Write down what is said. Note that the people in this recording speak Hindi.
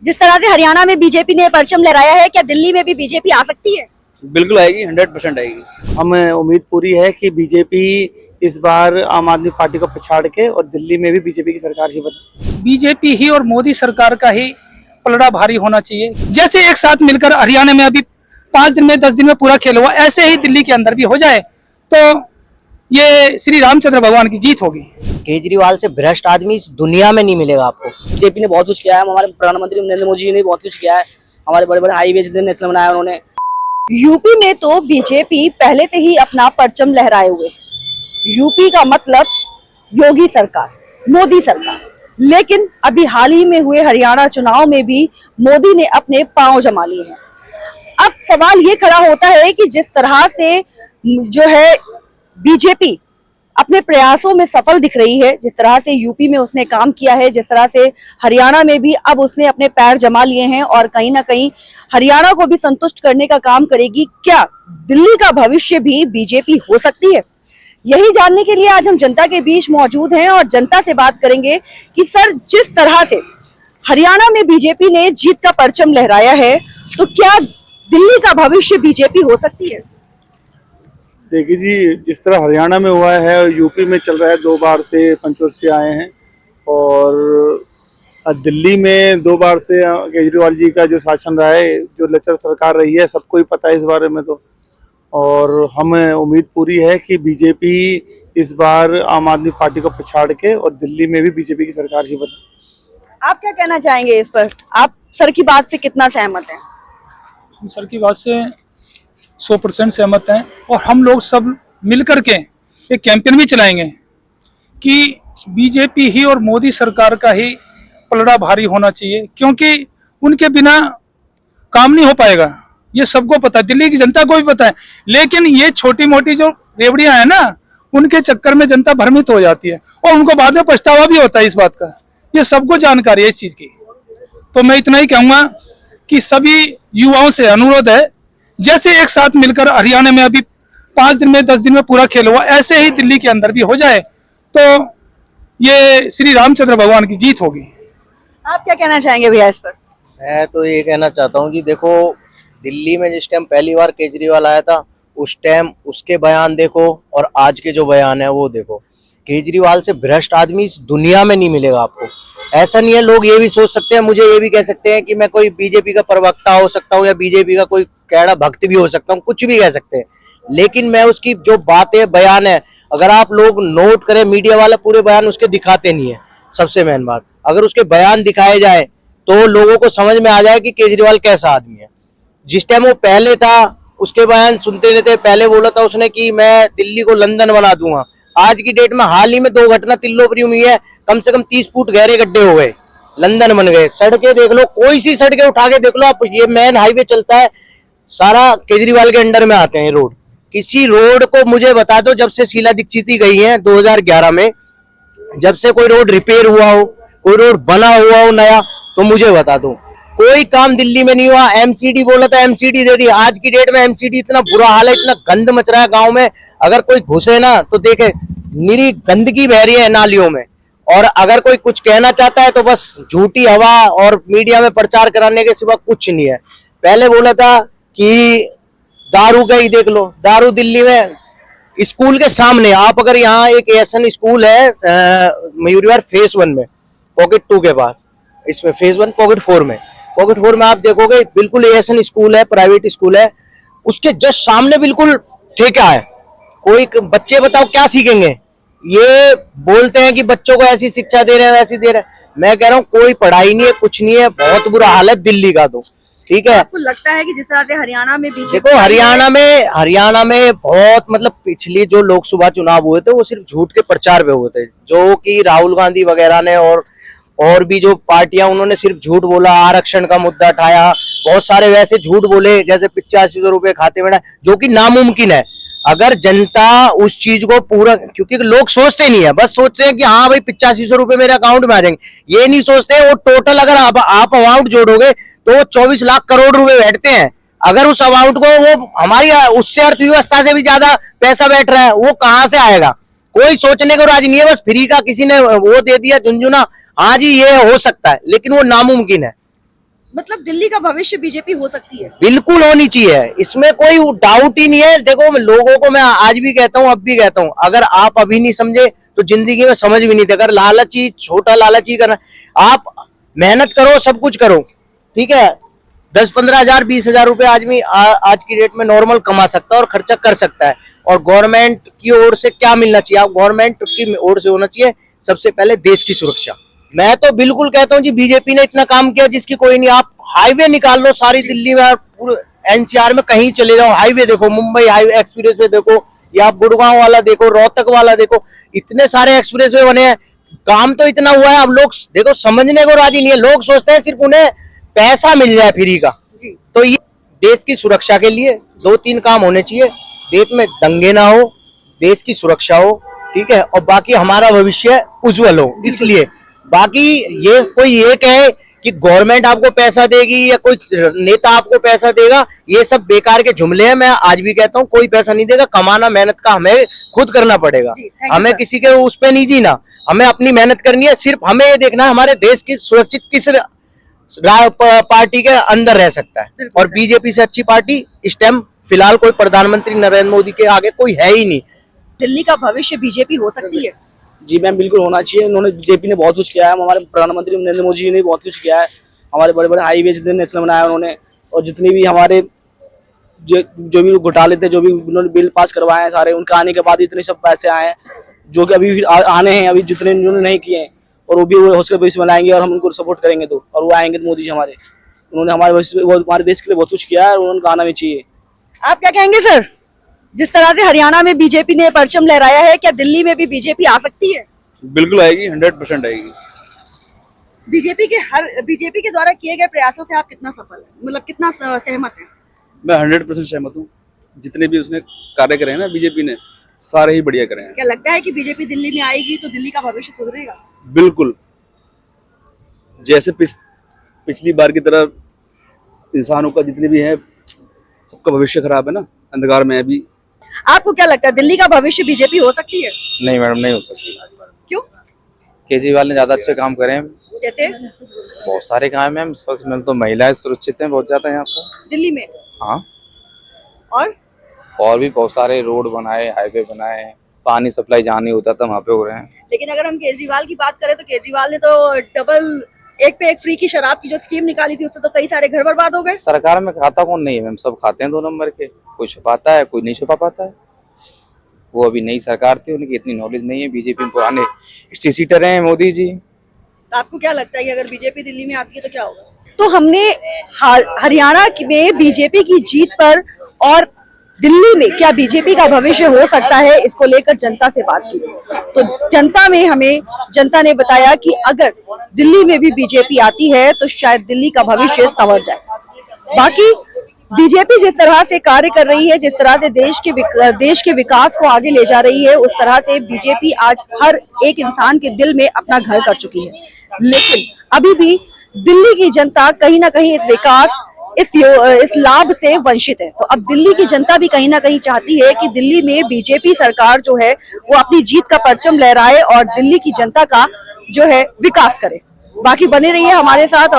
जिस तरह से हरियाणा में बीजेपी ने परचम लहराया है, क्या दिल्ली में भी बीजेपी आ सकती है? बिल्कुल आएगी, 100% आएगी। हमें उम्मीद पूरी है कि बीजेपी इस बार आम आदमी पार्टी को पछाड़ के और दिल्ली में भी बीजेपी की सरकार ही बने। बीजेपी ही और मोदी सरकार का ही पलड़ा भारी होना चाहिए। जैसे एक साथ मिलकर हरियाणा में अभी 5 दिन में 10 दिन में पूरा खेल हुआ, ऐसे ही दिल्ली के अंदर भी हो जाए तो ये श्री रामचंद्र भगवान की जीत होगी। केजरीवाल से भ्रष्ट आदमी इस दुनिया में नहीं मिलेगा आपको। बीजेपी ने बहुत कुछ किया है, हमारे प्रधानमंत्री नरेंद्र मोदी जी ने बहुत कुछ किया है, हमारे बड़े बड़े हाईवे नेशनल बनाया उन्होंने। यूपी में तो बीजेपी पहले से ही अपना परचम लहराए हुए। यूपी का मतलब योगी सरकार, मोदी सरकार। लेकिन अभी हाल ही में हुए हरियाणा चुनाव में भी मोदी ने अपने पांव जमा लिए हैं। अब सवाल ये खड़ा होता है कि जिस तरह से जो है बीजेपी अपने प्रयासों में सफल दिख रही है, जिस तरह से यूपी में उसने काम किया है, जिस तरह से हरियाणा में भी अब उसने अपने पैर जमा लिए हैं और कहीं ना कहीं हरियाणा को भी संतुष्ट करने का काम करेगी, क्या दिल्ली का भविष्य भी बीजेपी हो सकती है? यही जानने के लिए आज हम जनता के बीच मौजूद हैं और जनता से बात करेंगे कि सर, जिस तरह से हरियाणा में बीजेपी ने जीत का परचम लहराया है, तो क्या दिल्ली का भविष्य बीजेपी हो सकती है? देखिए जी, जिस तरह हरियाणा में हुआ है, यूपी में चल रहा है, 2 बार से पंचवर्षीय आए हैं और दिल्ली में 2 बार से केजरीवाल जी का जो शासन रहा है, जो लचर सरकार रही है, सबको ही पता है इस बारे में तो। और हमें उम्मीद पूरी है कि बीजेपी इस बार आम आदमी पार्टी को पछाड़ के और दिल्ली में भी बीजेपी की सरकार ही बने। आप क्या कहना चाहेंगे इस पर? आप सर की बात से कितना सहमत हैं? हम सर की बात से 100% सहमत हैं और हम लोग सब मिलकर के एक कैंपेन भी चलाएंगे कि बीजेपी ही और मोदी सरकार का ही पलड़ा भारी होना चाहिए, क्योंकि उनके बिना काम नहीं हो पाएगा। ये सबको पता है, दिल्ली की जनता को भी पता है। लेकिन ये छोटी मोटी जो रेवड़ियां हैं ना, उनके चक्कर में जनता भ्रमित हो जाती है और उनको बाद में पछतावा भी होता है इस बात का। ये सबको जानकारी है इस चीज की। तो मैं इतना ही कहूंगा कि सभी युवाओं से अनुरोध है, जैसे एक साथ मिलकर हरियाणा में अभी 5 दिन में 10 दिन में पूरा खेल हुआ, ऐसे ही दिल्ली के अंदर भी हो जाए तो ये श्री रामचंद्र भगवान की जीत होगी। आप क्या कहना चाहेंगे भैया इस पर? मैं तो ये कहना चाहता हूँ कि देखो, दिल्ली में जिस टाइम पहली बार केजरीवाल आया था, उस टाइम उसके बयान देखो और आज के जो बयान है वो देखो। केजरीवाल से भ्रष्ट आदमी इस दुनिया में नहीं मिलेगा आपको। ऐसा नहीं है, लोग ये भी सोच सकते हैं, मुझे ये भी कह सकते हैं कि मैं कोई बीजेपी का प्रवक्ता हो सकता हूँ या बीजेपी का कोई कैड़ा भक्त भी हो सकता हूँ, कुछ भी कह सकते हैं। लेकिन मैं उसकी जो बातें बयान है, अगर आप लोग नोट करें, मीडिया वाला पूरे बयान उसके दिखाते नहीं है। सबसे मेन बात, अगर उसके बयान दिखाए जाए तो लोगों को समझ में आ जाए कि केजरीवाल कैसा आदमी है। जिस टाइम वो पहले था, उसके बयान सुनते रहते। पहले बोला था उसने कि मैं दिल्ली को लंदन बना दूंगा। आज की डेट में हाल ही में 2 घटना तिल्लोपरी हुई है, कम से कम 30 फुट गहरे गड्ढे हो गए, लंदन बन गए। सड़कें देख लो, कोई सी सड़कें उठा के देख लो आप, ये मेन हाईवे चलता है, सारा केजरीवाल के अंडर में आते हैं रोड। किसी रोड को मुझे बता दो, जब से शीला दीक्षित गई है 2011 में, जब से कोई रोड रिपेयर हुआ हो, कोई रोड बना हुआ हो नया, तो मुझे बता दो। कोई काम दिल्ली में नहीं हुआ। एमसीडी बोला था, एमसीडी दे दी। आज की डेट में एमसीडी इतना बुरा हाल है, इतना गंद मच रहा है गांव में, अगर कोई घुसे ना तो देखे निरी गंदगी बह रही है नालियों में। और अगर कोई कुछ कहना चाहता है तो बस झूठी हवा और मीडिया में प्रचार कराने के सिवा कुछ नहीं है। पहले बोला था कि दारू का ही देख लो, दारू दिल्ली में स्कूल के सामने, आप अगर यहाँ एक एसन स्कूल है मयूरी विहार फेज 1 में, पॉकेट 2 के पास, इसमें फेज 1 पॉकेट 4 में, पॉकेट 4 में आप देखोगे बिल्कुल एसन स्कूल है, प्राइवेट स्कूल है, उसके जस्ट सामने बिल्कुल ठेका है। कोई बच्चे बताओ क्या सीखेंगे? ये बोलते हैं कि बच्चों को ऐसी शिक्षा दे रहे हैं, वैसी दे रहे हैं। मैं कह रहा हूँ कोई पढ़ाई नहीं है, कुछ नहीं है, बहुत बुरा हाल है दिल्ली का। तो ठीक है, आपको लगता है कि जिस तरह से हरियाणा में बीजेपी, देखो हरियाणा में बहुत, मतलब पिछली जो लोकसभा चुनाव हुए थे वो सिर्फ झूठ के प्रचार पे हुए थे, जो कि राहुल गांधी वगैरह ने और भी जो पार्टियां, उन्होंने सिर्फ झूठ बोला, आरक्षण का मुद्दा उठाया, बहुत सारे वैसे झूठ बोले जैसे 8500 रुपए खाते में, जो कि नामुमकिन है। अगर जनता उस चीज को पूरा, क्योंकि लोग सोचते नहीं है, बस सोचते हैं कि हाँ भाई 8500 रुपए मेरे अकाउंट में आ जाएंगे। ये नहीं सोचते वो टोटल अगर आप अमाउंट जोड़ोगे तो वो 24 लाख करोड़ रुपए बैठते हैं। अगर उस अमाउंट को वो हमारी उससे अर्थव्यवस्था से भी ज्यादा पैसा बैठ रहा है, वो कहाँ से आएगा? कोई सोचने को राजी नहीं है। बस फ्री का किसी ने वो दे दिया झुंझुना, हाँ जी ये हो सकता है, लेकिन वो नामुमकिन है। मतलब दिल्ली का भविष्य बीजेपी हो सकती है। बिल्कुल होनी चाहिए, इसमें कोई डाउट ही नहीं है। देखो लोगों को मैं आज भी कहता हूँ, अब भी कहता हूँ, अगर आप अभी नहीं समझे तो जिंदगी में समझ भी नहीं थे। अगर लालची, छोटा लालची करना, आप मेहनत करो, सब कुछ करो, ठीक है। 10-15 हजार 20 हजार रुपए आदमी आज की डेट में नॉर्मल कमा सकता है और खर्चा कर सकता है। और गवर्नमेंट की ओर से क्या मिलना चाहिए? आप गवर्नमेंट की ओर से होना चाहिए सबसे पहले देश की सुरक्षा। मैं तो बिल्कुल कहता हूँ जी, बीजेपी ने इतना काम किया जिसकी कोई नहीं। आप हाईवे निकाल लो सारी दिल्ली में, पूरे एनसीआर में कहीं चले जाओ, हाईवे देखो, मुंबई हाईवे एक्सप्रेस वे देखो, या गुड़गांव वाला देखो, रोहतक वाला देखो, इतने सारे एक्सप्रेस वे बने हैं। काम तो इतना हुआ है, अब लोग देखो समझने को राजी नहीं है। लोग सोचते हैं सिर्फ उन्हें पैसा मिल जाए फ्री का। तो ये देश की सुरक्षा के लिए 2-3 काम होने चाहिए। देश में दंगे ना हो, देश की सुरक्षा हो, ठीक है, और बाकी हमारा भविष्य उज्जवल हो। इसलिए बाकी ये कोई ये कहे कि गवर्नमेंट आपको पैसा देगी या कोई नेता आपको पैसा देगा, ये सब बेकार के जुमले हैं। मैं आज भी कहता हूँ कोई पैसा नहीं देगा। कमाना मेहनत का हमें खुद करना पड़ेगा। हमें किसी के उस पे नहीं जीना, हमें अपनी मेहनत करनी है। सिर्फ हमें ये देखना है हमारे देश की सुरक्षित किस पार्टी के अंदर रह सकता है। और बीजेपी से अच्छी पार्टी इस टाइम फिलहाल कोई प्रधानमंत्री नरेंद्र मोदी के आगे कोई है ही नहीं। दिल्ली का भविष्य बीजेपी हो सकती है। जी मैम, बिल्कुल होना चाहिए। उन्होंने, बीजेपी ने बहुत कुछ किया है। हमारे प्रधानमंत्री नरेंद्र मोदी जी ने बहुत कुछ किया है। हमारे बड़े बड़े हाईवे जितने नेशनल बनाए उन्होंने, और जितने भी हमारे जो भी घोटाले थे, जो भी उन्होंने बिल पास करवाए हैं सारे, उनका आने के बाद इतने सब पैसे आए हैं जो कि अभी आने हैं, अभी जितने उन्होंने नहीं किए हैं, और वो भी हौसले भविष्य में लाएंगे और हम उनको सपोर्ट करेंगे तो, और वो आएंगे तो मोदी जी हमारे, उन्होंने हमारे देश के लिए बहुत कुछ किया है और उन्होंने आना भी चाहिए। आप क्या कहेंगे सर? जिस तरह से हरियाणा में बीजेपी ने परचम लहराया है, क्या दिल्ली में भी बीजेपी आ सकती है? बिल्कुल आएगी, 100% आएगी। बीजेपी के द्वारा किए गए प्रयासों से आप कितना सफल है, मतलब कितना सहमत है? मैं 100% सहमत हूँ। जितने भी उसने कार्य करे हैं ना बीजेपी ने, सारे ही बढ़िया करे हैं। क्या लगता है कि बीजेपी दिल्ली में आएगी तो दिल्ली का भविष्य सुधरेगा? बिल्कुल, जैसे पिछली बार की तरह इंसानों का जितने भी है, सबका भविष्य खराब है ना, अंधकार में है अभी। आपको क्या लगता है, दिल्ली का भविष्य बीजेपी हो सकती है? नहीं मैडम, नहीं हो सकती। क्यों? केजरीवाल ने ज्यादा अच्छे काम करे हैं। जैसे बहुत सारे काम है, सबसे पहले तो महिलाएं सुरक्षित हैं बहुत ज्यादा यहाँ पर दिल्ली में। हाँ, और भी बहुत सारे रोड बनाए, हाईवे बनाए, पानी सप्लाई जहाँ नहीं होता था वहाँ पे हो रहे हैं। लेकिन अगर हम केजरीवाल की बात करें तो केजरीवाल ने तो डबल एक पे एक फ्री की शराब की जो स्कीम निकाली थी, उससे तो कई सारे घर बर्बाद हो गए। सरकार में खाता कौन नहीं है मैम, सब खाते हैं 2 नंबर के। कोई छुपाता है, कोई नहीं छुपा पाता है। वो अभी नई सरकार थी, उनकी इतनी नॉलेज नहीं है। बीजेपी में पुराने सीटर हैं मोदी जी। तो आपको क्या लगता है कि अगर बीजेपी दिल्ली में आती है तो क्या होगा? तो हमने हरियाणा में बीजेपी की जीत पर और दिल्ली में क्या बीजेपी का भविष्य हो सकता है, इसको लेकर जनता से बात की। तो जनता ने बताया कि अगर दिल्ली में भी बीजेपी आती है तो शायद दिल्ली का भविष्य संवर जाए। बाकी बीजेपी जिस तरह से कार्य कर रही है, जिस तरह से देश के विकास को आगे ले जा रही है, उस तरह से बीजेपी आज हर एक इंसान के दिल में अपना घर कर चुकी है। लेकिन अभी भी दिल्ली की जनता कहीं ना कहीं इस विकास, इस लाभ से वंचित है। तो अब दिल्ली की जनता भी कहीं ना कहीं चाहती है कि दिल्ली में बीजेपी सरकार जो है वो अपनी जीत का परचम लहराए और दिल्ली की जनता का जो है विकास करे। बाकी बने रहिए हमारे साथ।